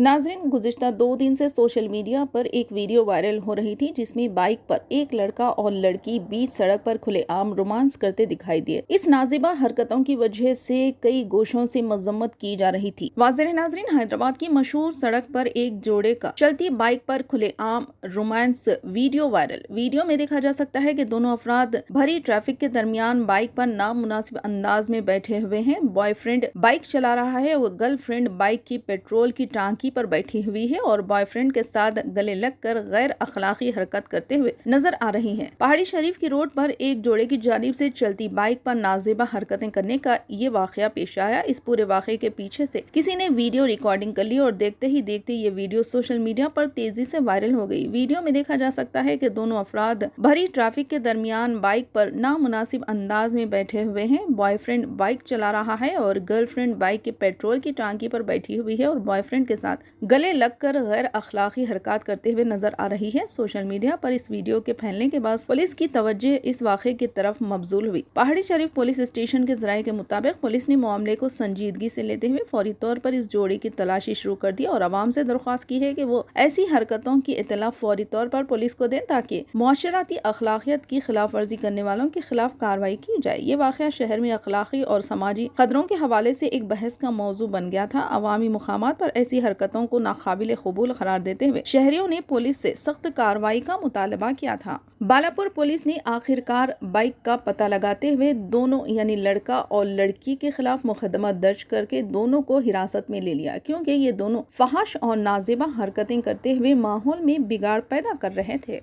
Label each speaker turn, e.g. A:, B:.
A: नाज़रीन, गुज़िश्ता 2 दिन से सोशल मीडिया पर एक वीडियो वायरल हो रही थी जिसमें बाइक पर एक लड़का और लड़की बीच सड़क पर खुलेआम रोमांस करते दिखाई दिए। इस नाज़िबा हरकतों की वजह से कई गोशों से मजम्मत की जा रही थी। वाज़ेह नाज़रीन, हैदराबाद की मशहूर सड़क पर एक जोड़े का चलती बाइक पर खुलेआम रोमांस वीडियो वायरल। वीडियो में देखा जा सकता है कि दोनों अफराद भरी ट्रैफिक के दरमियान बाइक पर नामुनासिब अंदाज में बैठे हुए हैं। बॉयफ्रेंड बाइक चला रहा है और गर्लफ्रेंड बाइक की पेट्रोल की टांकी पर बैठी हुई है और बॉयफ्रेंड के साथ गले लगकर गैर अखलाकी हरकत करते हुए नजर आ रही हैं। पहाड़ी शरीफ की रोड पर एक जोड़े की जानिब से चलती बाइक पर नाज़िबा हरकतें करने का ये वाकया पेश आया। इस पूरे वाकये के पीछे से किसी ने वीडियो रिकॉर्डिंग कर ली और देखते ही देखते ये वीडियो सोशल मीडिया पर तेजी से वायरल हो गई। वीडियो में देखा जा सकता है कि दोनों अफराद भरी ट्रैफिक के दरमियान बाइक पर नामुनासिब अंदाज में बैठे हुए हैं। बॉयफ्रेंड बाइक चला रहा है और गर्लफ्रेंड बाइक के पेट्रोल की टांकी पर बैठी हुई है और बॉयफ्रेंड के साथ गले लगकर गैर अखलाकी हरकत करते हुए नजर आ रही है। सोशल मीडिया पर इस वीडियो के फैलने के बाद पुलिस की तवज्जो इस वाक़े की तरफ मबजूल हुई। पहाड़ी शरीफ पुलिस स्टेशन के ज़राए के मुताबिक पुलिस ने मामले को संजीदगी से लेते हुए फौरी तौर पर इस जोड़ी की तलाशी शुरू कर दी और आवाम से दरख्वास्त की है कि वो ऐसी हरकतों की इत्तला फौरी तौर पर पुलिस को दें ताकि मुआशराती अखलाकियत की खिलाफ वर्जी करने वालों के खिलाफ कार्रवाई की जाए। ये वाक़या शहर में अखलाकी और समाजी खतरों के हवाले से एक बहस का मौजू बन गया था। अवामी मुकामात पर ऐसी हरकतों को नाकाबिल कबूल करार देते हुए शहरियों ने पुलिस से सख्त कार्रवाई का मुतालबा किया था। बालापुर पुलिस ने आखिरकार बाइक का पता लगाते हुए दोनों यानी लड़का और लड़की के खिलाफ मुकदमा दर्ज करके दोनों को हिरासत में ले लिया, क्योंकि ये दोनों फहाश और नाज़िबा हरकतें करते हुए माहौल में बिगाड़ पैदा कर रहे थे।